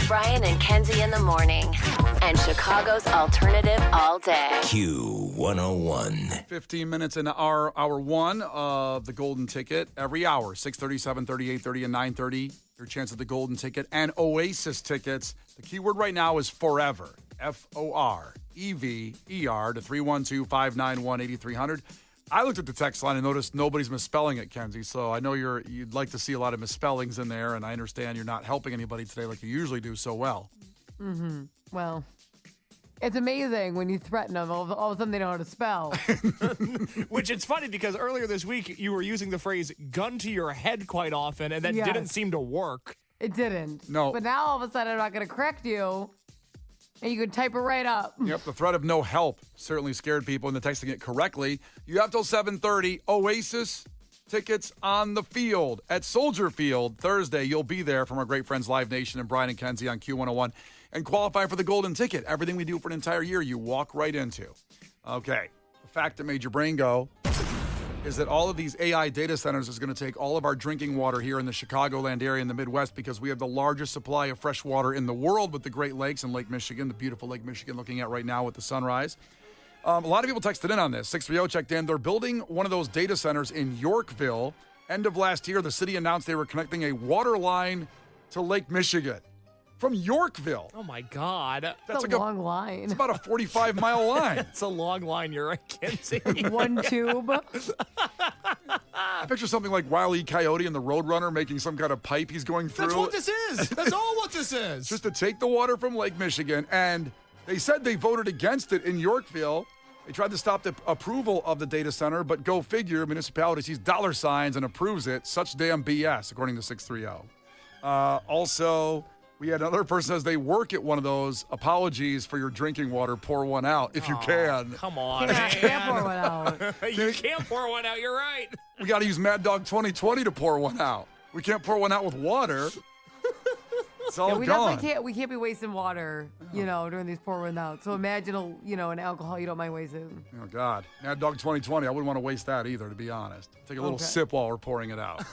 Brian and Kenzie in the morning. And Chicago's alternative all day. Q101. 15 minutes into our hour one of the Golden Ticket. Every hour, 6:30, 7:30, 8:30, and 9:30. Your chance at the Golden Ticket and Oasis tickets. The keyword right now is forever. FOREVER to 312-591-8300. I looked at the text line and noticed nobody's misspelling it, Kenzie. So I know you'd like to see a lot of misspellings in there, and I understand you're not helping anybody today like you usually do so well. Mm-hmm. Well, it's amazing when you threaten them. All of a sudden they know how to spell. Which it's funny because earlier this week you were using the phrase gun to your head quite often, and that didn't seem to work. It didn't. No. But now all of a sudden I'm not going to correct you, and you can type it right up. Yep, the threat of no help certainly scared people into texting it correctly. You have till 7:30. Oasis tickets on the field at Soldier Field Thursday. You'll be there from our great friends Live Nation and Brian and Kenzie on Q101 and qualify for the Golden Ticket. Everything we do for an entire year, you walk right into. Okay, the fact that made your brain go is that all of these AI data centers is going to take all of our drinking water here in the Chicagoland area in the Midwest because we have the largest supply of fresh water in the world with the Great Lakes and Lake Michigan, the beautiful Lake Michigan looking at right now with the sunrise. A lot of people texted in on this. 630 checked in. They're building one of those data centers in Yorkville. End of last year, the city announced they were connecting a water line to Lake Michigan from Yorkville. Oh, my God. That's a long line. It's about a 45-mile line. It's a long line. You're right, Kenzie. One tube. I picture something like Wile E. Coyote and the Roadrunner making some kind of pipe he's going through. That's what this is. That's all what this is. Just to take the water from Lake Michigan. And they said they voted against it in Yorkville. They tried to stop the approval of the data center, but go figure, municipality sees dollar signs and approves it. Such damn BS, according to 630. Also, we had another person says they work at one of those. Apologies for your drinking water. Pour one out if you can. Come on, Can't pour one out. You can't pour one out. You're right. We got to use Mad Dog 2020 to pour one out. We can't pour one out with water. It's all we gone. definitely can't be wasting water, during these pour one out. So imagine, an alcohol you don't mind wasting. Oh, God. Mad Dog 2020. I wouldn't want to waste that either, to be honest. Take a little sip while we're pouring it out.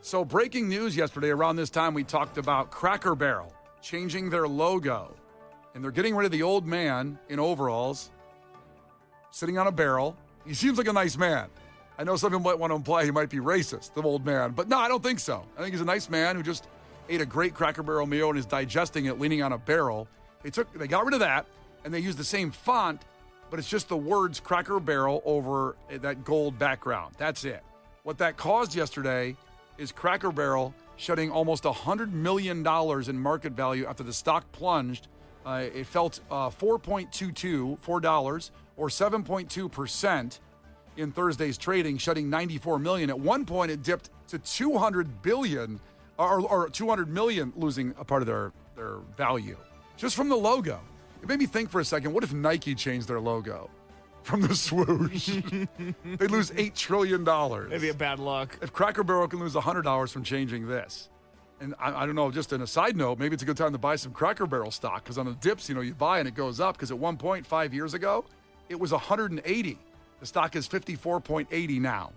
So, breaking news yesterday, around this time, we talked about Cracker Barrel changing their logo. And they're getting rid of the old man in overalls, sitting on a barrel. He seems like a nice man. I know some people might want to imply he might be racist, the old man. But no, I don't think so. I think he's a nice man who just ate a great Cracker Barrel meal and is digesting it leaning on a barrel. They got rid of that, and they used the same font, but it's just the words Cracker Barrel over that gold background. That's it. What that caused yesterday is Cracker Barrel shedding almost $100 million in market value after the stock plunged. It fell $4.22 or 7.2% in Thursday's trading, shedding $94 million. At one point, it dipped to $200 billion. Or 200 million losing a part of their value just from the logo. It made me think for a second, what if Nike changed their logo from the swoosh? They'd lose $8 trillion. Maybe a bad luck. If Cracker Barrel can lose $100 from changing this. And I don't know, just on a side note, maybe it's a good time to buy some Cracker Barrel stock because on the dips, you buy and it goes up because at one point 5 years ago, it was 180. The stock is 54.80 now.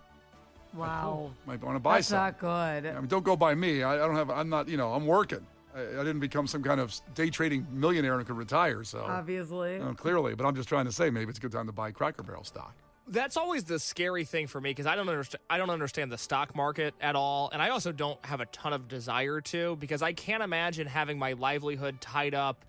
Wow. Might want to buy some. That's not good. I mean, don't go by me. I'm working. I didn't become some kind of day trading millionaire and could retire, so. Obviously. Clearly, but I'm just trying to say maybe it's a good time to buy Cracker Barrel stock. That's always the scary thing for me because I don't understand the stock market at all, and I also don't have a ton of desire to because I can't imagine having my livelihood tied up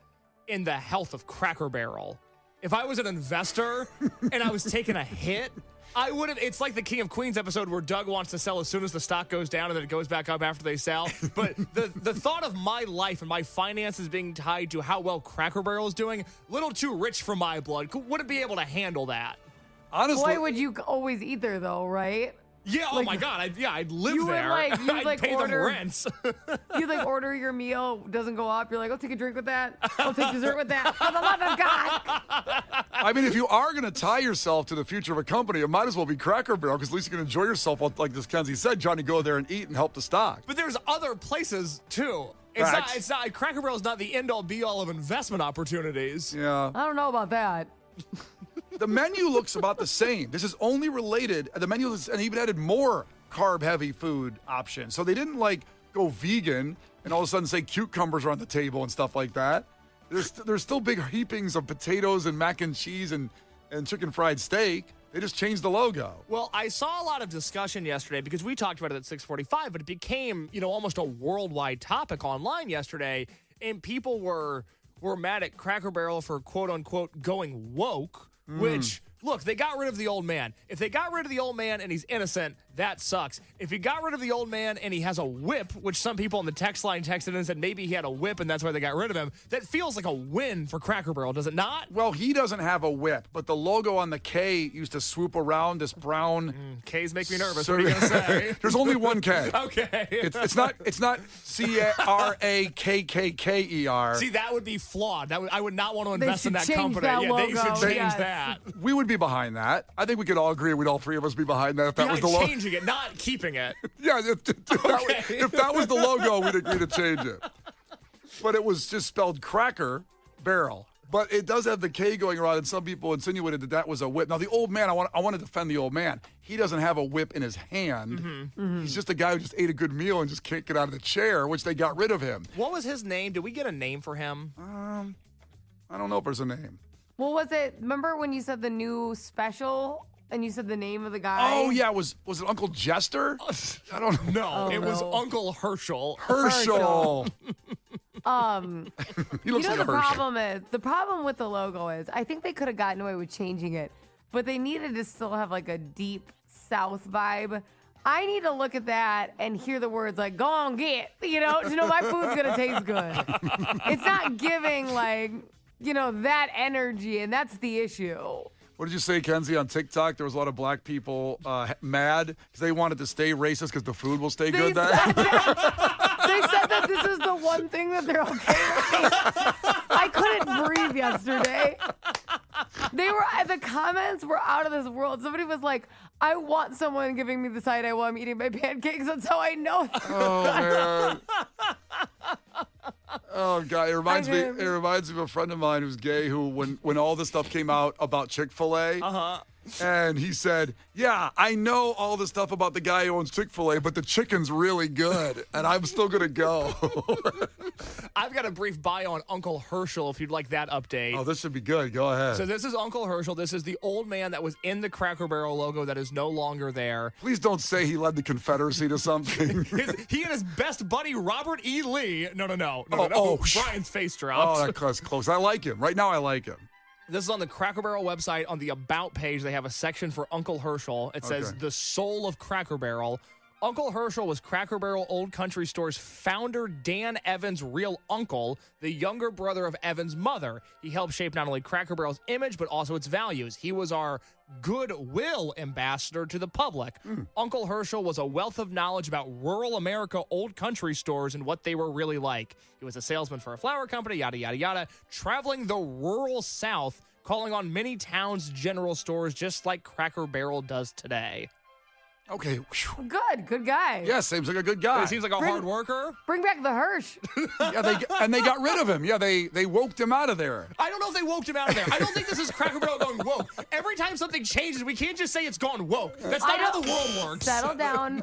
in the health of Cracker Barrel. If I was an investor and I was taking a hit, I would have. It's like the King of Queens episode where Doug wants to sell as soon as the stock goes down and then it goes back up after they sell. But the thought of my life and my finances being tied to how well Cracker Barrel is doing, little too rich for my blood. Wouldn't be able to handle that. Honestly, boy, would you always eat there though, right? Yeah, oh my God, I'd live there. I'd pay them rents. You order your meal, doesn't go up. You're like, I'll take a drink with that. I'll take dessert with that. For the love of God. I mean, if you are going to tie yourself to the future of a company, it might as well be Cracker Barrel because at least you can enjoy yourself, like this Kenzie said, Johnny, go there and eat and help the stock. But there's other places too. It's not Cracker Barrel's not the end all be all of investment opportunities. Yeah. I don't know about that. The menu looks about the same. This is only related. The menu and even added more carb-heavy food options. So they didn't go vegan. and all of a sudden say cucumbers are on the table and stuff like that. There's still big heapings of potatoes and mac and cheese and chicken fried steak. They just changed the logo. Well, I saw a lot of discussion yesterday because we talked about it at 6:45, but it became, almost a worldwide topic online yesterday, and people were mad at Cracker Barrel for quote unquote going woke, which look, they got rid of the old man. If they got rid of the old man and he's innocent, that sucks. If you got rid of the old man and he has a whip, which some people on the text line texted in and said maybe he had a whip and that's why they got rid of him, that feels like a win for Cracker Barrel, does it not? Well, he doesn't have a whip, but the logo on the K used to swoop around this brown. K's make me nervous. What are you going to say? There's only one K. Okay. It's not CRAKKKER. See, that would be flawed. I would not want to invest in that change company. that They should logo, change yes. that. We would be behind that. I think we could all agree. We'd all three of us be behind that if that Yeah, was the logo. changing it, not keeping it. Yeah, if that was the logo, we'd agree to change it. But it was just spelled Cracker Barrel. But it does have the K going around, and some people insinuated that was a whip. Now, the old man, I want to defend the old man. He doesn't have a whip in his hand. He's just a guy who just ate a good meal and just can't get out of the chair, which they got rid of him. What was his name? Did we get a name for him? I don't know if there's a name. What was it? Remember when you said the new special and you said the name of the guy? Oh, yeah. Was it Uncle Jester? I don't know. No, it was no. Uncle Herschel. Herschel. He looks like a the Herschel. problem with the logo is I think they could have gotten away with changing it, but they needed to still have like a deep South vibe. I need to look at that and hear the words like "go on get," to know my food's gonna taste good. It's not giving that energy, and that's the issue. What did you say, Kenzie, on TikTok? There was a lot of black people mad because they wanted to stay racist because the food will stay good there. They said that this is the one thing that they're okay with. I couldn't breathe yesterday. The comments were out of this world. Somebody was like, I want someone giving me the side eye while I'm eating my pancakes. That's how I know. Oh, man. Oh, God. It reminds me of a friend of mine who's gay who, when all this stuff came out about Chick-fil-A, and he said, yeah, I know all the stuff about the guy who owns Chick-fil-A, but the chicken's really good, and I'm still going to go. I've got a brief bio on Uncle Herschel if you'd like that update. Oh, this should be good. Go ahead. So this is Uncle Herschel. This is the old man that was in the Cracker Barrel logo that is no longer there. Please don't say he led the Confederacy to something. He and his best buddy, Robert E. Lee. No. Brian's face Oh, dropped. that's close. I like him. Right now, I like him. This is on the Cracker Barrel website. On the About page, they have a section for Uncle Herschel. It says, the soul of Cracker Barrel. Uncle Herschel was Cracker Barrel Old Country Store's founder, Dan Evans' real uncle, the younger brother of Evans' mother. He helped shape not only Cracker Barrel's image, but also its values. He was our goodwill ambassador to the public. Uncle Herschel was a wealth of knowledge about rural America old country stores and what they were really like. He was a salesman for a flour company, yada, yada, yada, traveling the rural South, calling on many towns' general stores, just like Cracker Barrel does today. Okay. Good guy. Yeah, seems like a good guy. He seems like a hard worker. Bring back the Hirsch. Yeah, they got rid of him. Yeah, they woked him out of there. I don't know if they woked him out of there. I don't think this is Cracker Barrel going woke. Every time something changes, we can't just say it's gone woke. That's not how the world works. Settle down.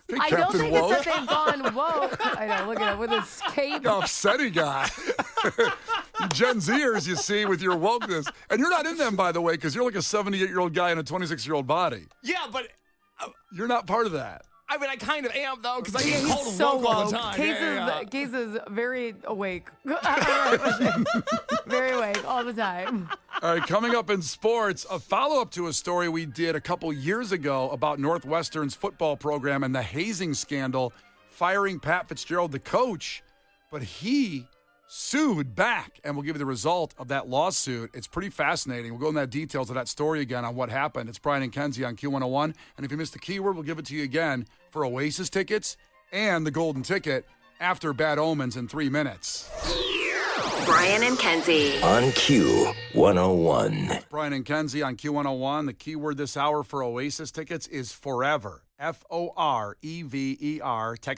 Hey, I don't Captain think Woke. it's that they've gone woke. I know, look at him with his cape. Upsetting guy. You Gen Zers, you see, with your wokeness. And you're not in them, by the way, because you're like a 78-year-old guy in a 26-year-old body. Yeah, but You're not part of that. I mean, I kind of am, though, because I get He's called so woke all woke. the time. Case is very awake. Very awake all the time. All right, coming up in sports, a follow-up to a story we did a couple years ago about Northwestern's football program and the hazing scandal, firing Pat Fitzgerald, the coach, but he sued back, and we'll give you the result of that lawsuit. It's pretty fascinating. We'll go into that details of that story again on what happened. It's Brian and Kenzie on Q101, and if you missed the keyword, we'll give it to you again for Oasis tickets and the golden ticket after Bad Omens in 3 minutes. Brian and Kenzie. On Q101. Brian and Kenzie on Q101. The keyword this hour for Oasis tickets is forever. Forever. Text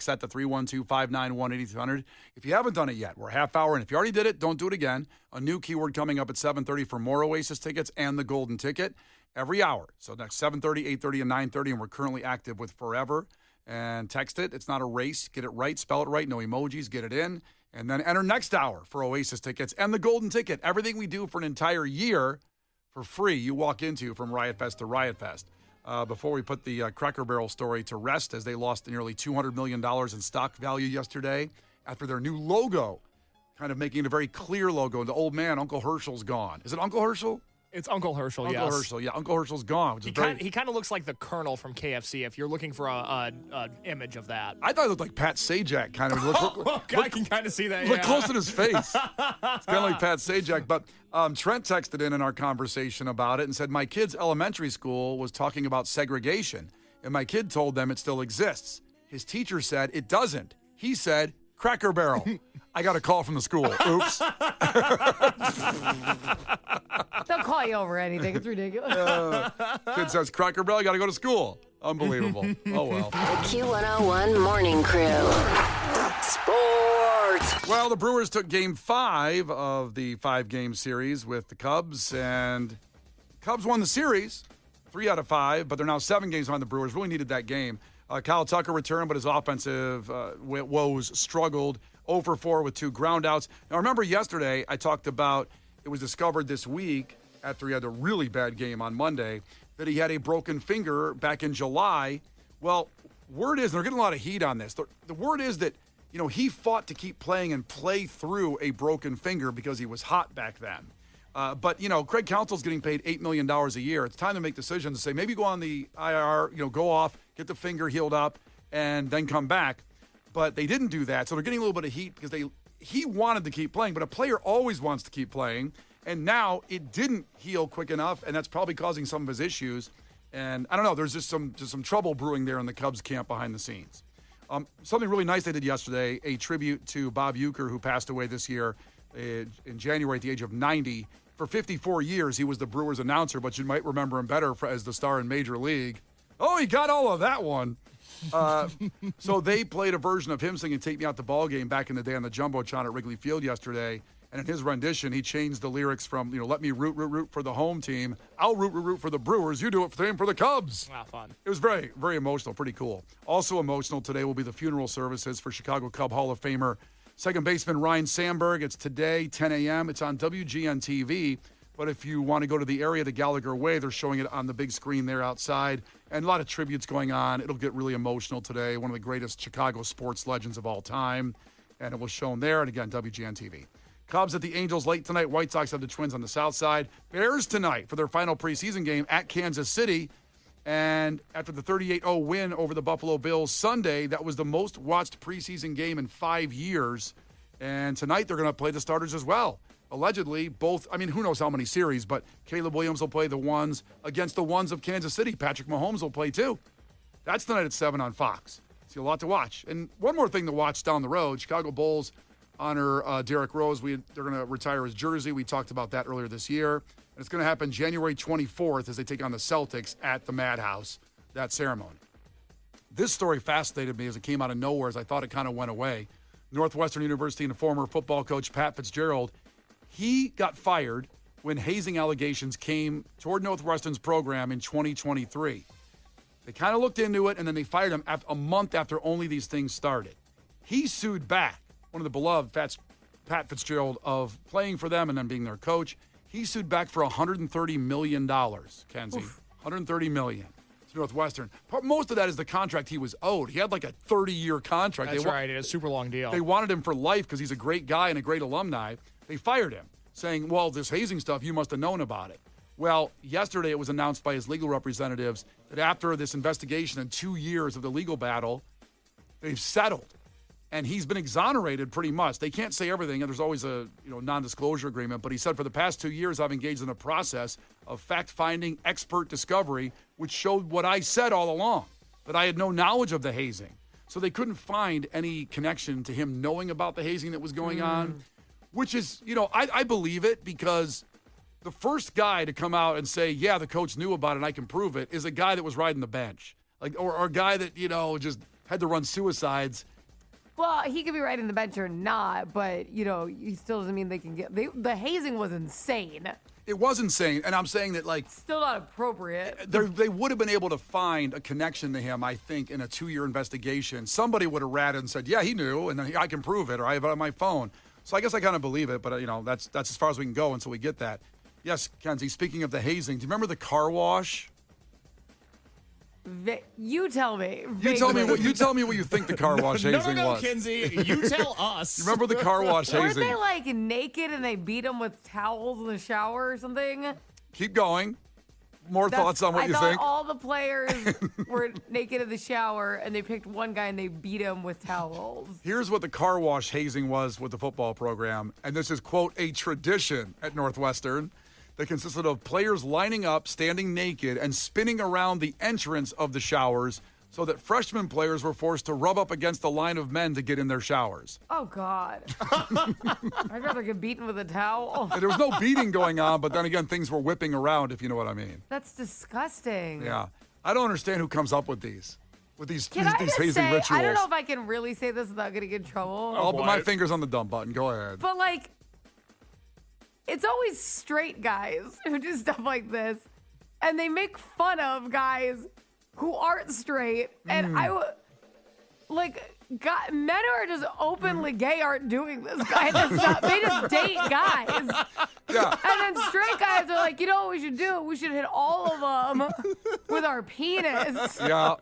that to 312-591-8200. If you haven't done it yet, we're half hour. And if you already did it, don't do it again. A new keyword coming up at 7:30 for more Oasis tickets and the golden ticket every hour. So next 7:30, 8:30, and 9:30. And we're currently active with Forever. and text it. It's not a race. Get it right, spell it right, no emojis, get it in. And then enter next hour for Oasis tickets and the golden ticket. Everything we do for an entire year for free, you walk into from Riot Fest to Riot Fest. Before we put the Cracker Barrel story to rest, as they lost nearly $200 million in stock value yesterday after their new logo, kind of making it a very clear logo. The old man, Uncle Herschel's gone. Is it Uncle Herschel? It's Uncle Herschel, yes. Uncle Herschel, yeah. Uncle Herschel's gone. Which he kind of looks like the Colonel from KFC if you're looking for a image of that. I thought it looked like Pat Sajak, kind of. I can kind of see that, Look close at his face. It's kind of like Pat Sajak. But Trent texted in our conversation about it and said, my kid's elementary school was talking about segregation, and my kid told them it still exists. His teacher said it doesn't. He said, Cracker Barrel. I got a call from the school. Oops. They'll call you over anything. It's ridiculous. Kid says, Cracker Barrel, you got to go to school. Unbelievable. Oh, well. The Q101 Morning Crew. Sports. Well, the Brewers took Game 5 of the 5-game series with the Cubs, and Cubs won the series 3 out of 5, but they're now 7 games behind the Brewers. Really needed that game. Kyle Tucker returned, but his offensive woes struggled. 0 for 4 with 2 groundouts. Now, remember yesterday I talked about it was discovered this week after he had a really bad game on Monday that he had a broken finger back in July. Well, word is, and they're getting a lot of heat on this, the word is that, he fought to keep playing and play through a broken finger because he was hot back then. But Craig Counsell's getting paid $8 million a year. It's time to make decisions to say maybe go on the IR, go off, get the finger healed up, and then come back. But they didn't do that, so they're getting a little bit of heat because he wanted to keep playing, but a player always wants to keep playing, and now it didn't heal quick enough, and that's probably causing some of his issues. And I don't know, there's just some trouble brewing there in the Cubs camp behind the scenes. Something really nice they did yesterday, a tribute to Bob Uecker, who passed away this year in January at the age of 90. For 54 years, he was the Brewers announcer, but you might remember him better as the star in Major League. Oh, he got all of that one. So they played a version of him singing Take Me Out the Ball Game back in the day on the Jumbotron at Wrigley Field yesterday. And in his rendition, he changed the lyrics from, let me root for the home team. I'll root for the Brewers. You do it for the Cubs. Wow, fun. It was very, very emotional. Pretty cool. Also emotional today will be the funeral services for Chicago Cub Hall of Famer second baseman Ryan Sandberg. It's today, 10 a.m. It's on WGN TV. But if you want to go to the area, the Gallagher Way, they're showing it on the big screen there outside. And a lot of tributes going on. It'll get really emotional today. One of the greatest Chicago sports legends of all time. And it was shown there. And again, WGN TV. Cubs at the Angels late tonight. White Sox have the Twins on the south side. Bears tonight for their final preseason game at Kansas City. And after the 38-0 win over the Buffalo Bills Sunday, that was the most watched preseason game in 5 years. And tonight they're going to play the starters as well. Allegedly, both, who knows how many series, but Caleb Williams will play the ones against the ones of Kansas City. Patrick Mahomes will play too. That's tonight at 7 on Fox. See, a lot to watch. And one more thing to watch down the road, Chicago Bulls honor Derrick Rose. They're going to retire his jersey. We talked about that earlier this year. And it's going to happen January 24th as they take on the Celtics at the Madhouse, that ceremony. This story fascinated me as it came out of nowhere, as I thought it kind of went away. Northwestern University and former football coach Pat Fitzgerald, he got fired when hazing allegations came toward Northwestern's program in 2023. They kind of looked into it, and then they fired him a month after only these things started. He sued back, one of the beloved Pat Fitzgerald of playing for them and then being their coach. He sued back for $130 million, Kenzie. Oof. $130 million to Northwestern. Most of that is the contract he was owed. He had like a 30-year contract. That's right. It's a super long deal. They wanted him for life because he's a great guy and a great alumni. They fired him, saying, well, this hazing stuff, you must have known about it. Well, yesterday it was announced by his legal representatives that after this investigation and 2 years of the legal battle, they've settled. And he's been exonerated pretty much. They can't say everything, and there's always a non-disclosure agreement. But he said, for the past 2 years, I've engaged in a process of fact-finding, expert discovery, which showed what I said all along, that I had no knowledge of the hazing. So they couldn't find any connection to him knowing about the hazing that was going on, which is, I believe it, because the first guy to come out and say, yeah, the coach knew about it and I can prove it, is a guy that was riding the bench. Or a guy that, just had to run suicides. Well, he could be riding the bench or not, but, he still doesn't mean they can get... the hazing was insane. It was insane. And I'm saying that, like, Still not appropriate. they would have been able to find a connection to him, I think, in a 2-year investigation. Somebody would have ratted and said, yeah, he knew, and then I can prove it, or I have it on my phone. So I guess I kind of believe it, but, that's as far as we can go until we get that. Yes, Kenzie, speaking of the hazing, do you remember the car wash? You tell me. You tell me what you think the car wash hazing no, was. Kenzie, you tell us. You remember the car wash Weren't hazing? they like naked and they beat them with towels in the shower or something? Keep going. More thoughts on what you I thought think? all the players were naked in the shower and they picked one guy and they beat him with towels. Here's what the car wash hazing was with the football program, and this is, quote, a tradition at Northwestern that consisted of players lining up, standing naked, and spinning around the entrance of the showers so that freshman players were forced to rub up against the line of men to get in their showers. Oh, God. I'd rather get beaten with a towel. And there was no beating going on, but then again, things were whipping around, if you know what I mean. That's disgusting. Yeah. I don't understand who comes up with these Can I just hazing say, rituals. I don't know if I can really say this without getting in trouble. I'll put my fingers on the dump button. Go ahead. But, like, it's always straight guys who do stuff like this, and they make fun of guys who aren't straight. And men who are just openly gay aren't doing this. They just date guys. Yeah. And then straight guys are like, you know what we should do? We should hit all of them with our penis. Yeah.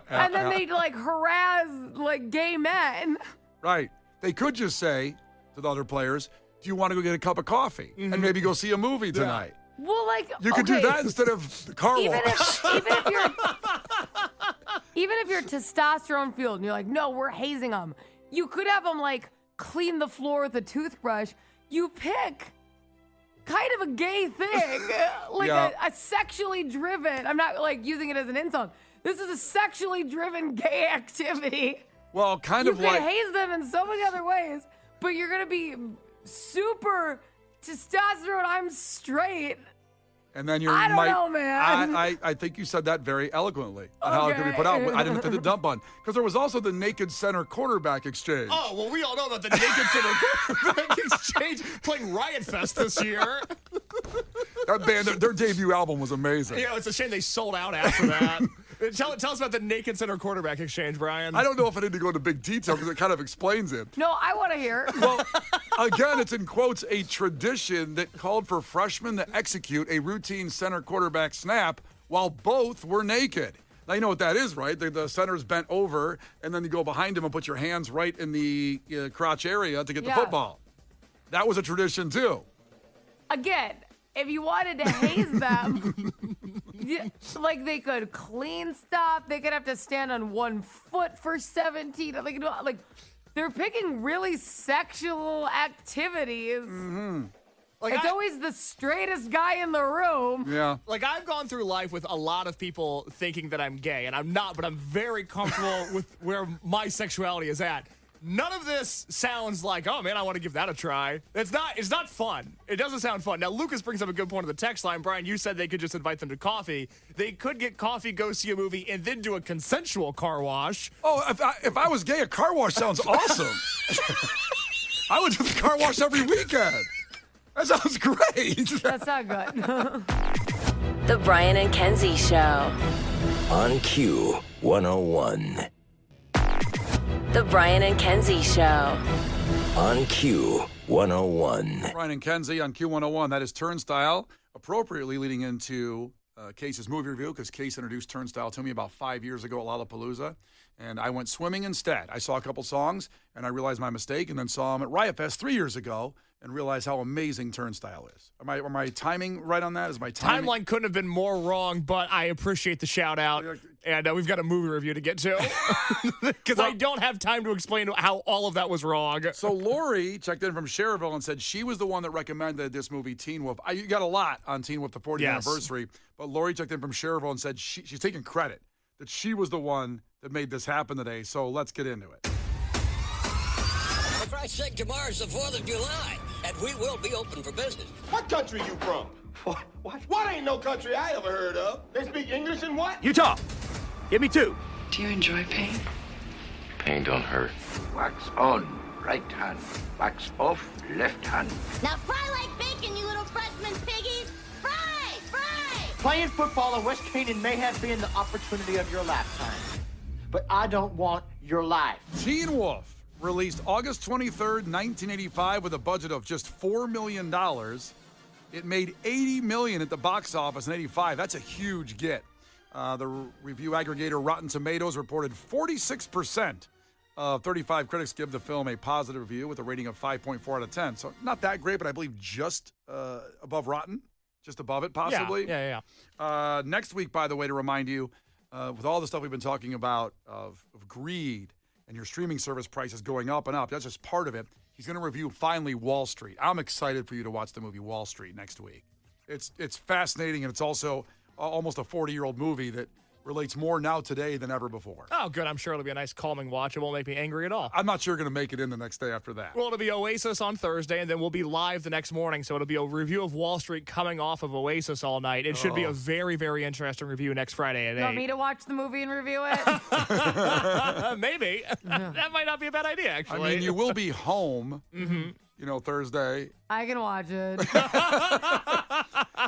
And then they like harass like gay men. Right. They could just say to the other players, do you want to go get a cup of coffee and maybe go see a movie tonight? Well, like, You could do that instead of the car wash. Even if you're testosterone fueled and you're like, no, we're hazing them. You could have them like clean the floor with a toothbrush. You pick kind of a gay thing, like a sexually driven. I'm not like using it as an insult. This is a sexually driven gay activity. Well, kind You of could like haze them in so many other ways, but you're gonna be super testosterone. I'm straight. And then I don't know, man. I think you said that very eloquently on how it could be put out. I didn't hit the dump button. Because there was also the naked center quarterback exchange. Oh, well, we all know about the naked center quarterback exchange playing Riot Fest this year. That band, their debut album was amazing. Yeah, it's a shame they sold out after that. Tell us about the naked center quarterback exchange, Brian. I don't know if I need to go into big detail because it kind of explains it. No, I want to hear. Well, again, it's in quotes, a tradition that called for freshmen to execute a routine center quarterback snap while both were naked. Now, you know what that is, right? The center's bent over, and then you go behind him and put your hands right in the crotch area to get the football. That was a tradition, too. Again, if you wanted to haze them, like they could clean stuff. They could have to stand on 1 foot for 17. Like they're picking really sexual activities. Mm-hmm. It's always the straightest guy in the room. Yeah. Like, I've gone through life with a lot of people thinking that I'm gay, and I'm not, but I'm very comfortable with where my sexuality is at. None of this sounds like, oh, man, I want to give that a try. It's not fun. It doesn't sound fun. Now, Lucas brings up a good point on the text line. Brian, you said they could just invite them to coffee. They could get coffee, go see a movie, and then do a consensual car wash. Oh, if I was gay, a car wash sounds awesome. I would do the car wash every weekend. That sounds great. That's not good. The Brian and Kenzie Show. On Q101. The Brian and Kenzie Show. On Q101. Brian and Kenzie on Q101. That is Turnstile, appropriately leading into Case's movie review, because Case introduced Turnstile to me about 5 years ago at Lollapalooza, and I went swimming instead. I saw a couple songs, and I realized my mistake, and then saw him at Riot Fest 3 years ago, and realized how amazing Turnstile is. Am I timing right on that? Is my timing? Timeline couldn't have been more wrong, but I appreciate the shout out. And we've got a movie review to get to because I don't have time to explain how all of that was wrong. So Lori checked in from Cherville and said she was the one that recommended this movie, Teen Wolf. You got a lot on Teen Wolf, the 40th anniversary, but Lori checked in from Cherville and said she's taking credit that she was the one that made this happen today. So let's get into it. For Christ's sake, tomorrow's the 4th of July, and we will be open for business. What country you from? What ain't no country I ever heard of? They speak English and what? Utah. Give me 2. Do you enjoy pain? Pain don't hurt. Wax on, right hand. Backs off, left hand. Now fry like bacon, you little freshman piggies! Fry! Fry! Playing football at West Canaan may have been the opportunity of your lifetime, but I don't want your life. Teen Wolf, released August 23rd, 1985, with a budget of just $4 million. It made $80 million at the box office in '85. That's a huge get. The review aggregator Rotten Tomatoes reported 46% of 35 critics give the film a positive review with a rating of 5.4 out of 10. So not that great, but I believe just above Rotten, just above it possibly. Yeah. Next week, by the way, to remind you, with all the stuff we've been talking about of greed and your streaming service prices going up and up, that's just part of it. He's going to review finally Wall Street. I'm excited for you to watch the movie Wall Street next week. It's fascinating, and it's also almost a 40-year-old movie that relates more now today than ever before. Oh, good. I'm sure it'll be a nice calming watch. It won't make me angry at all. I'm not sure you're going to make it in the next day after that. Well, it'll be Oasis on Thursday, and then we'll be live the next morning. So it'll be a review of Wall Street coming off of Oasis all night. It should be a very, very interesting review next Friday at 8. You want me to watch the movie and review it? Maybe. That might not be a bad idea, actually. I mean, you will be home, Thursday. I can watch it.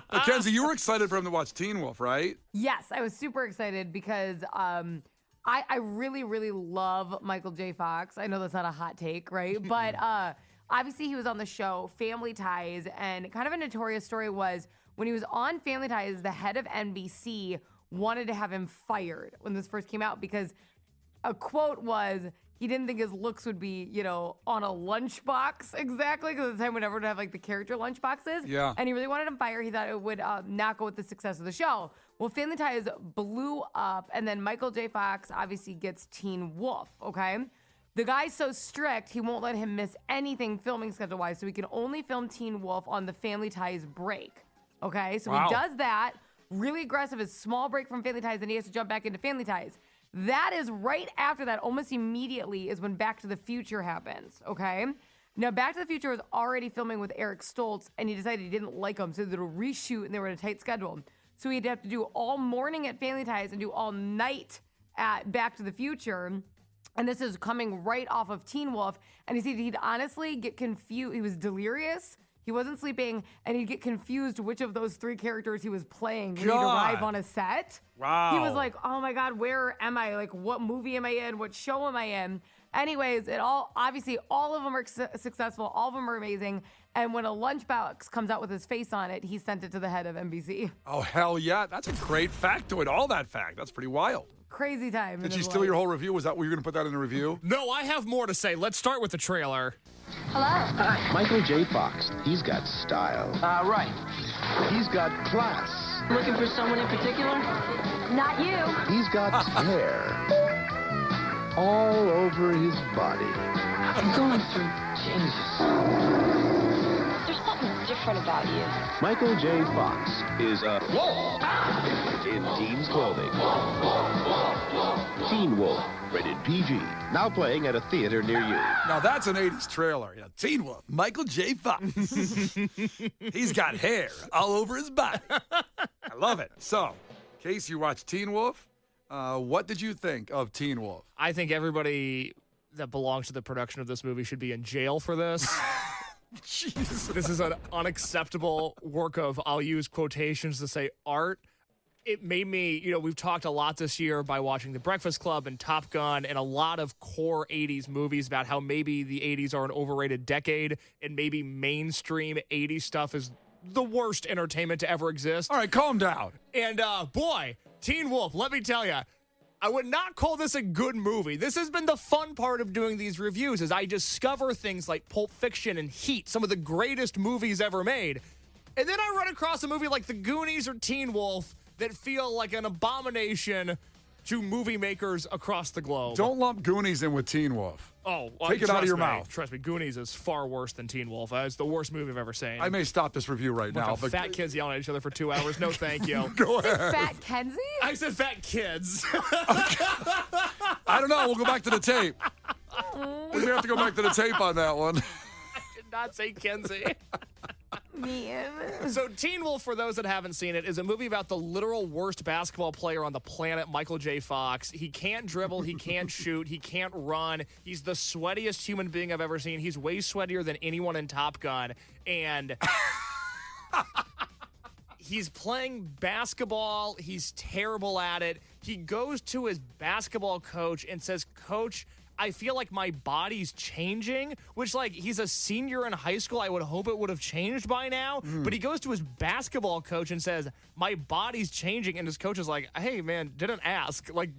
But Kenzie, you were excited for him to watch Teen Wolf, right? Yes, I was super excited because I really, really love Michael J. Fox. I know that's not a hot take, right? But obviously he was on the show Family Ties, and kind of a notorious story was when he was on Family Ties, the head of NBC wanted to have him fired when this first came out because a quote was, he didn't think his looks would be, on a lunchbox exactly, because at the time would never have like the character lunchboxes. Yeah. And he really wanted him fired. He thought it would not go with the success of the show. Well, Family Ties blew up, and then Michael J. Fox obviously gets Teen Wolf, okay? The guy's so strict, he won't let him miss anything filming schedule-wise, so he can only film Teen Wolf on the Family Ties break, okay? So Wow. he does that, really aggressive, a small break from Family Ties, and he has to jump back into Family Ties. That is right after that, almost immediately, is when Back to the Future happens, okay? Now, Back to the Future was already filming with Eric Stoltz, and he decided he didn't like him, so they did a reshoot, and they were in a tight schedule. So he'd have to do all morning at Family Ties and do all night at Back to the Future. And this is coming right off of Teen Wolf. And he said he'd honestly get confused. He was delirious. He wasn't sleeping, and he'd get confused which of those three characters he was playing when he'd arrive on a set. Wow. He was like, oh my God, where am I? Like, what movie am I in? What show am I in? Anyways, obviously, all of them are successful. All of them are amazing. And when a lunchbox comes out with his face on it, he sent it to the head of NBC. Oh, hell yeah. That's a great factoid. All that fact. That's pretty wild. Crazy time. Did she steal your whole review? Was that, were you going to put that in a review? No, I have more to say. Let's start with the trailer. Hello? Michael J. Fox. He's got style. Right. He's got class. Looking for someone in particular? Not you. He's got hair. All over his body. I'm going through changes. There's something different about you. Michael J. Fox is a wolf in teens clothing. Teen Wolf, rated PG. Now playing at a theater near you. Now that's an 80s trailer. Yeah, Teen Wolf, Michael J. Fox. He's got hair all over his body. I love it. So, in case you watched Teen Wolf, what did you think of Teen Wolf? I think everybody that belongs to the production of this movie should be in jail for this. Jesus. This is an unacceptable work of, I'll use quotations to say, art. It made me, we've talked a lot this year by watching The Breakfast Club and Top Gun and a lot of core 80s movies about how maybe the 80s are an overrated decade and maybe mainstream 80s stuff is the worst entertainment to ever exist. All right, calm down. And boy, Teen Wolf, let me tell you, I would not call this a good movie. This has been the fun part of doing these reviews is I discover things like Pulp Fiction and Heat, some of the greatest movies ever made. And then I run across a movie like The Goonies or Teen Wolf that feel like an abomination to movie makers across the globe. Don't lump Goonies in with Teen Wolf. Oh, take it out of your trust me, mouth. Trust me, Goonies is far worse than Teen Wolf. It's the worst movie I've ever seen. I may stop this review right now. But fat kids yelling at each other for 2 hours. No, thank you. Go ahead. Fat Kenzie? I said fat kids. I don't know. We'll go back to the tape. We may have to go back to the tape on that one. I did not say Kenzie. Man. So Teen Wolf, for those that haven't seen it, is a movie about the literal worst basketball player on the planet, Michael J. Fox. He can't dribble, he can't shoot, he can't run. He's the sweatiest human being I've ever seen. He's way sweatier than anyone in Top Gun. And he's playing basketball. He's terrible at it. He goes to his basketball coach and says, Coach, I feel like my body's changing, which, like, he's a senior in high school. I would hope it would have changed by now. But he goes to his basketball coach and says, my body's changing. And his coach is like, hey, man, didn't ask. Like,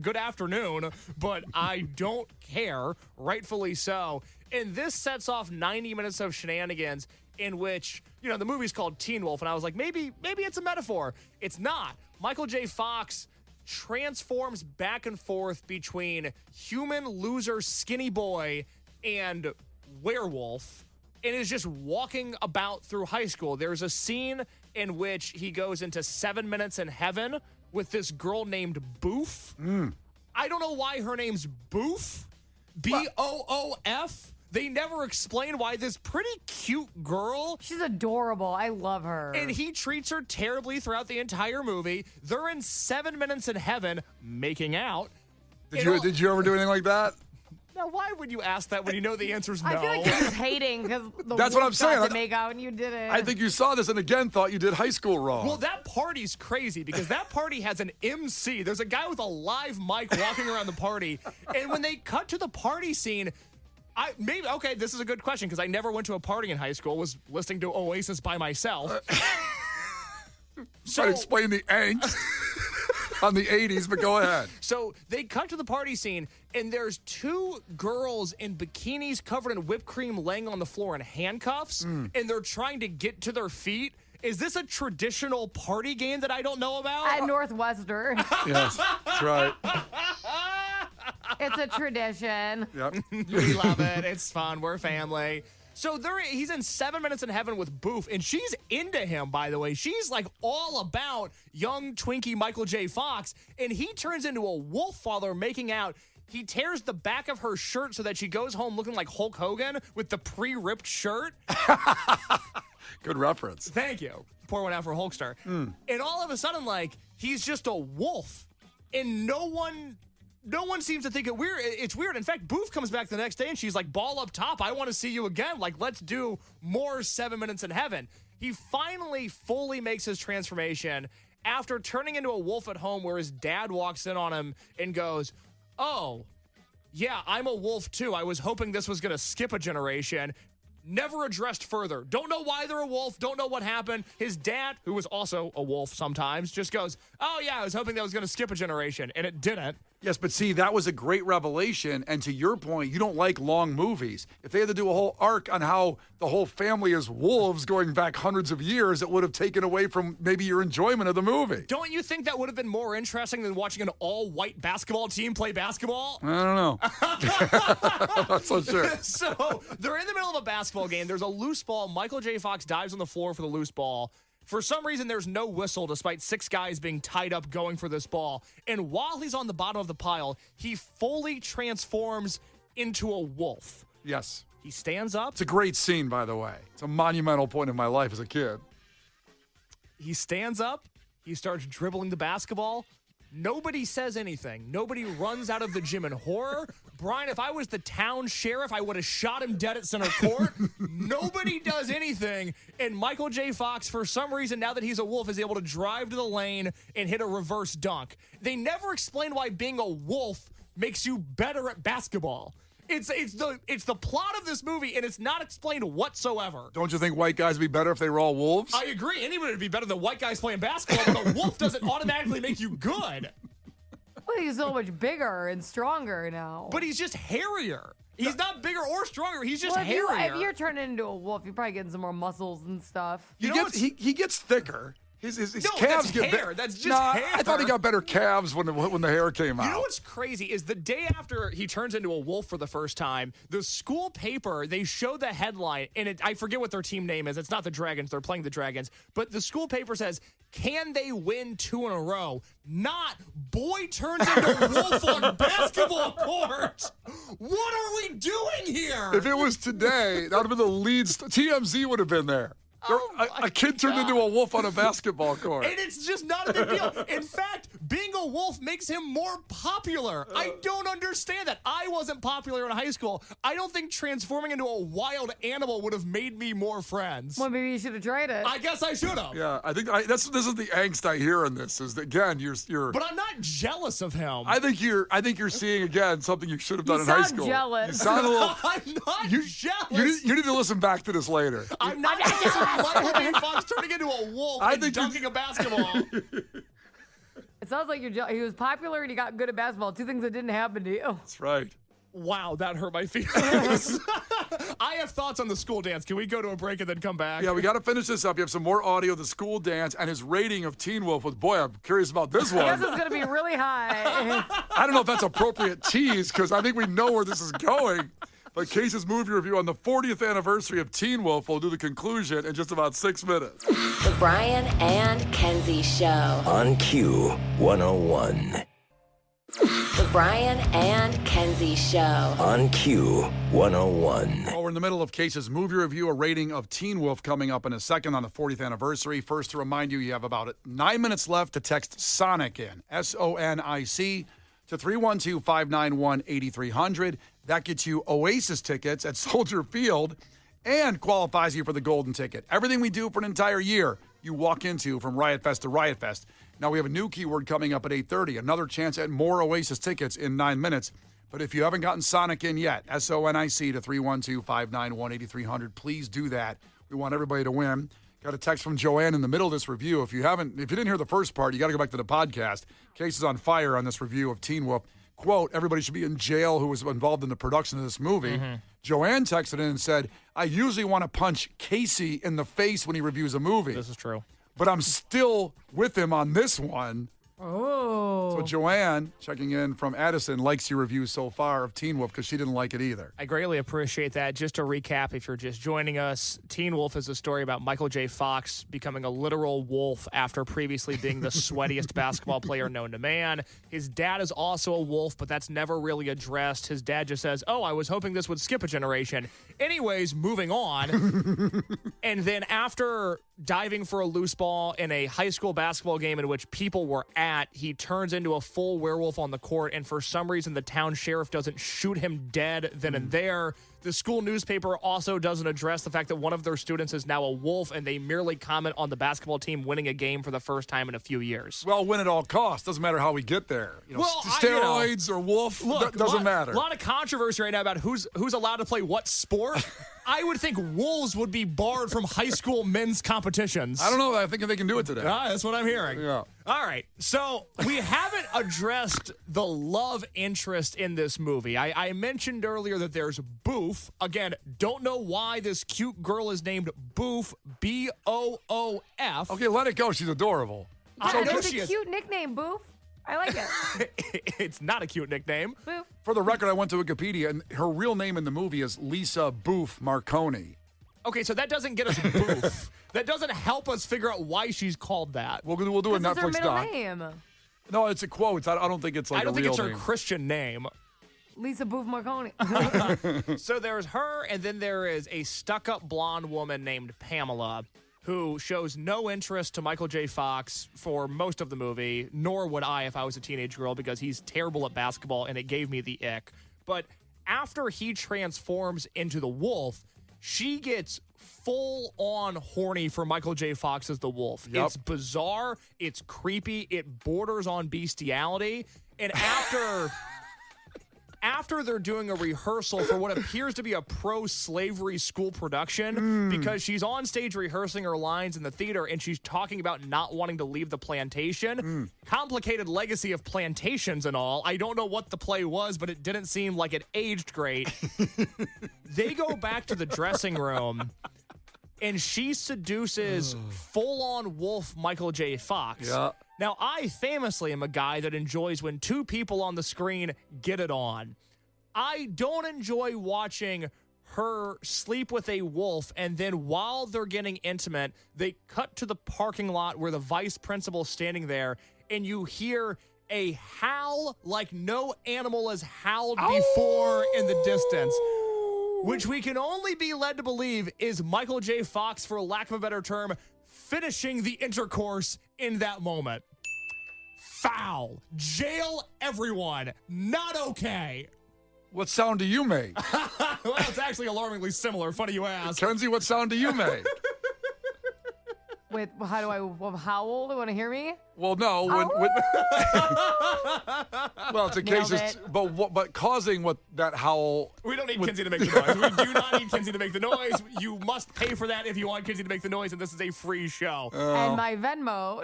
good afternoon, but I don't care. Rightfully so. And this sets off 90 minutes of shenanigans in which, you know, the movie's called Teen Wolf. And I was like, maybe it's a metaphor. It's not. Michael J. Fox transforms back and forth between human loser skinny boy and werewolf and is just walking about through high school. There's a scene in which he goes into 7 Minutes in Heaven with this girl named Boof. I don't know why her name's Boof. Boof. They never explain why this pretty cute girl. She's adorable. I love her. And he treats her terribly throughout the entire movie. They're in 7 Minutes in Heaven making out. Did you ever do anything like that? Now, why would you ask that when you know the answer's no? I feel like you're just hating because That's what I'm saying. To make out and you didn't. I think you saw this and again thought you did high school wrong. Well, that party's crazy because that party has an MC. There's a guy with a live mic walking around the party. And when they cut to the party scene, this is a good question because I never went to a party in high school, was listening to Oasis by myself. Try to explain the angst on the 80s, but go ahead. So they cut to the party scene, and there's two girls in bikinis covered in whipped cream laying on the floor in handcuffs, and they're trying to get to their feet. Is this a traditional party game that I don't know about? At Northwestern. Yes, that's right. It's a tradition. Yep. We love it. It's fun. We're family. So he's in 7 Minutes in Heaven with Boof, and she's into him, by the way. She's like all about young Twinkie Michael J. Fox, and he turns into a wolf while they're making out. He tears the back of her shirt so that she goes home looking like Hulk Hogan with the pre-ripped shirt. Good reference. Thank you. Pour one out for Hulkster. And all of a sudden, like, he's just a wolf, and no one seems to think it's weird. In fact, Boof comes back the next day and she's like, ball up top. I want to see you again. Like, let's do more 7 Minutes in Heaven. He finally fully makes his transformation after turning into a wolf at home where his dad walks in on him and goes, oh, yeah, I'm a wolf too. I was hoping this was going to skip a generation. Never addressed further. Don't know why they're a wolf. Don't know what happened. His dad, who was also a wolf sometimes, just goes, oh, yeah, I was hoping that was going to skip a generation. And it didn't. Yes, but see, that was a great revelation. And to your point, you don't like long movies. If they had to do a whole arc on how the whole family is wolves going back hundreds of years, it would have taken away from maybe your enjoyment of the movie. Don't you think that would have been more interesting than watching an all-white basketball team play basketball? I don't know. I'm not so sure. So they're in the middle of a basketball game. There's a loose ball. Michael J. Fox dives on the floor for the loose ball. For some reason, there's no whistle despite 6 guys being tied up going for this ball. And while he's on the bottom of the pile, he fully transforms into a wolf. Yes. He stands up. It's a great scene, by the way. It's a monumental point in my life as a kid. He stands up. He starts dribbling the basketball. Nobody says anything. Nobody runs out of the gym in horror. Brian, if I was the town sheriff, I would have shot him dead at center court. Nobody does anything. And Michael J. Fox, for some reason, now that he's a wolf, is able to drive to the lane and hit a reverse dunk. They never explain why being a wolf makes you better at basketball. It's the plot of this movie, and it's not explained whatsoever. Don't you think white guys would be better if they were all wolves? I agree. Anybody would be better than white guys playing basketball, but a wolf doesn't automatically make you good. Well, he's so much bigger and stronger now. But he's just hairier. He's not bigger or stronger. He's just hairier. If you're turning into a wolf, you're probably getting some more muscles and stuff. He gets thicker. His no, calves that's get hair. That's just hair. I thought he got better calves when the hair came out. You know what's crazy is the day after he turns into a wolf for the first time, the school paper, they show the headline, and I forget what their team name is. It's not the Dragons. They're playing the Dragons. But the school paper says, can they win 2 in a row? Not, boy turns into wolf on basketball court. What are we doing here? If it was today, that would have been the lead. TMZ would have been there. A kid turned into a wolf on a basketball court. And it's just not a big deal. In fact, being a wolf makes him more popular. I don't understand that. I wasn't popular in high school. I don't think transforming into a wild animal would have made me more friends. Well, maybe you should have tried it. I guess I should have. Yeah, I think this is the angst I hear in this. Is that, again, you're. But I'm not jealous of him. I think you're seeing again something you should have done in high school. Jealous. You sound a little. I'm not jealous. You need to listen back to this later. I'm not jealous of Michael J. Fox turning into a wolf and dunking a basketball. It sounds like you're jealous. He was popular and he got good at basketball. Two things that didn't happen to you. That's right. Wow, that hurt my feelings. I have thoughts on the school dance. Can we go to a break and then come back? Yeah, we got to finish this up. You have some more audio of the school dance and his rating of Teen Wolf. With boy, I'm curious about this one. This is going to be really high. I don't know if that's appropriate tease because I think we know where this is going. But Case's movie review on the 40th anniversary of Teen Wolf will do the conclusion in just about 6 minutes. The Brian and Kenzie Show. On Q 101. The Brian and Kenzie Show. On Q 101. Well, we're in the middle of Case's movie review, a rating of Teen Wolf coming up in a second on the 40th anniversary. First, to remind you, you have about 9 minutes left to text SONIC in, SONIC, to 312-591-8300. That gets you Oasis tickets at Soldier Field and qualifies you for the golden ticket. Everything we do for an entire year, you walk into from Riot Fest to Riot Fest. Now we have a new keyword coming up at 8:30. Another chance at more Oasis tickets in 9 minutes. But if you haven't gotten Sonic in yet, SONIC to 312-591-8300, please do that. We want everybody to win. Got a text from Joanne in the middle of this review. If you didn't hear the first part, you got to go back to the podcast. Case is on fire on this review of Teen Wolf. Quote, everybody should be in jail who was involved in the production of this movie. Mm-hmm. Joanne texted in and said, I usually want to punch Casey in the face when he reviews a movie. This is true. But I'm still with him on this one. Oh. So Joanne, checking in from Addison, likes your review so far of Teen Wolf because she didn't like it either. I greatly appreciate that. Just to recap, if you're just joining us, Teen Wolf is a story about Michael J. Fox becoming a literal wolf after previously being the sweatiest basketball player known to man. His dad is also a wolf, but that's never really addressed. His dad just says, I was hoping this would skip a generation. Anyways, moving on. And then after diving for a loose ball in a high school basketball game in which people were at, he turns into a full werewolf on the court, and for some reason the town sheriff doesn't shoot him dead then and there. The school newspaper also doesn't address the fact that one of their students is now a wolf, and they merely comment on the basketball team winning a game for the first time in a few years. Well, win at all costs. Doesn't matter how we get there. Steroids or wolf, doesn't matter. A lot of controversy right now about who's allowed to play what sport. I would think wolves would be barred from high school men's competitions. I don't know. I think they can do it today. That's what I'm hearing. Yeah. All right. So we haven't addressed the love interest in this movie. I mentioned earlier that there's Boof. Again, don't know why this cute girl is named Boof, Boof. Okay, let it go. She's adorable. It's a cute nickname, Boof. I like it. It's not a cute nickname. Boof. For the record, I went to Wikipedia, and her real name in the movie is Lisa Boof Marconi. Okay, so that doesn't get us Boof. That doesn't help us figure out why she's called that. We'll do a Netflix her doc. Name. No, it's a quote. I don't think it's like a real name. I don't think it's her Christian name. Lisa Boof Marconi. So there's her, and then there is a stuck-up blonde woman named Pamela, who shows no interest to Michael J. Fox for most of the movie, nor would I if I was a teenage girl, because he's terrible at basketball, and it gave me the ick. But after he transforms into the wolf, she gets full-on horny for Michael J. Fox as the wolf. Yep. It's bizarre. It's creepy. It borders on bestiality. And after they're doing a rehearsal for what appears to be a pro-slavery school production, because she's on stage rehearsing her lines in the theater, and she's talking about not wanting to leave the plantation. Complicated legacy of plantations and all. I don't know what the play was, but it didn't seem like it aged great. They go back to the dressing room, and she seduces full-on wolf Michael J. Fox. Yeah. Now, I famously am a guy that enjoys when two people on the screen get it on. I don't enjoy watching her sleep with a wolf, and then while they're getting intimate, they cut to the parking lot where the vice principal's standing there, and you hear a howl like no animal has howled before in the distance. which we can only be led to believe is Michael J. Fox, for lack of a better term, finishing the intercourse in that moment. Foul. Jail everyone. Not okay. What sound do you make? Well, it's actually alarmingly similar. Funny you ask. Kenzie, what sound do you make? Wait, how do I howl? You want to hear me? Well, no. Well, it's a case, but causing what that howl. We don't need Kenzie to make the noise. We do not need Kenzie to make the noise. You must pay for that if you want Kenzie to make the noise, and this is a free show. And my Venmo.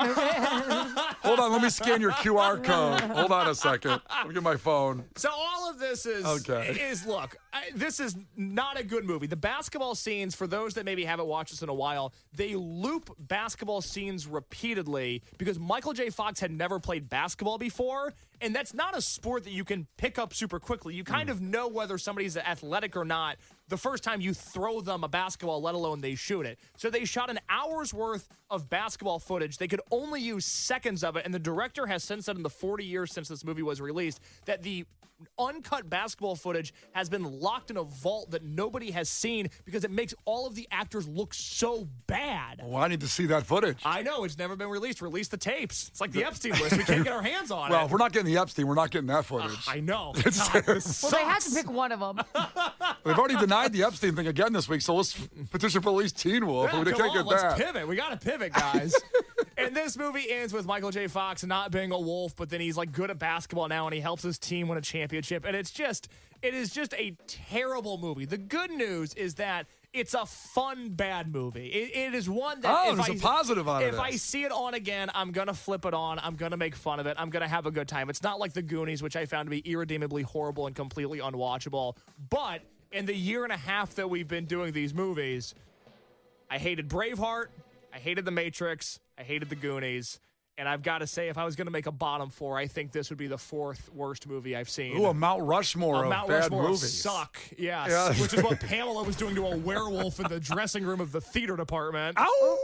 Hold on, let me scan your QR code. Hold on a second. Let me get my phone. So all of this is look, this is not a good movie. The basketball scenes, for those that maybe haven't watched this in a while, they loop basketball scenes repeatedly because Michael J. Fox had never played basketball before, and that's not a sport that you can pick up super quickly. You kind of know whether somebody's athletic or not the first time you throw them a basketball, let alone they shoot it. So they shot an hour's worth of basketball footage. They could only use seconds of it, and the director has since said in the 40 years since this movie was released that the uncut basketball footage has been locked in a vault that nobody has seen because it makes all of the actors look so bad. Well, I need to see that footage. I know. It's never been released. Release the tapes. It's like the Epstein list. We can't get our hands on it. Well, if we're not getting the Epstein, we're not getting that footage. I know. Well, they have to pick one of them. They've already denied the Epstein thing again this week, so let's petition for at least Teen Wolf. Yeah, we can't get let's that. pivot. We got to pivot, guys. And this movie ends with Michael J. Fox not being a wolf, but then he's like good at basketball now, and he helps his team win a championship. And it is just a terrible movie. The good news is that it's a fun, bad movie. It is one that there's a positive on it. If I see it on again, I'm going to flip it on. I'm going to make fun of it. I'm going to have a good time. It's not like The Goonies, which I found to be irredeemably horrible and completely unwatchable. But in the year and a half that we've been doing these movies, I hated Braveheart. I hated The Matrix. I hated The Goonies. And I've got to say, if I was going to make a bottom four, I think this would be the fourth worst movie I've seen. Ooh, a Mount Rushmore of bad movies. Suck, yes. Which is what Pamela was doing to a werewolf in the dressing room of the theater department. Ow!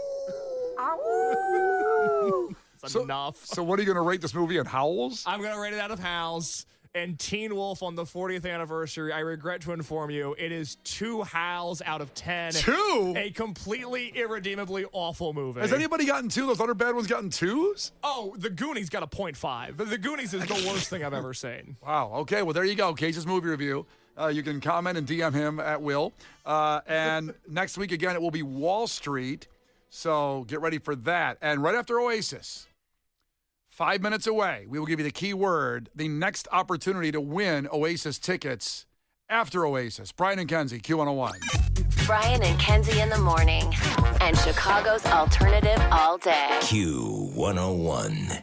Ow! That's enough. So what are you going to rate this movie in howls? I'm going to rate it out of howls. And Teen Wolf on the 40th anniversary, I regret to inform you, it is 2 howls out of 10. 2? A completely irredeemably awful movie. Has anybody gotten 2? Those other bad ones gotten 2s? Oh, The Goonies got a 0.5. The Goonies is the worst thing I've ever seen. Wow. Okay, well, there you go. Cage's movie review. You can comment and DM him at will. And next week, again, it will be Wall Street. So get ready for that. And right after Oasis, 5 minutes away, we will give you the key word, the next opportunity to win Oasis tickets after Oasis. Brian and Kenzie, Q101. Brian and Kenzie in the morning. And Chicago's alternative all day. Q101.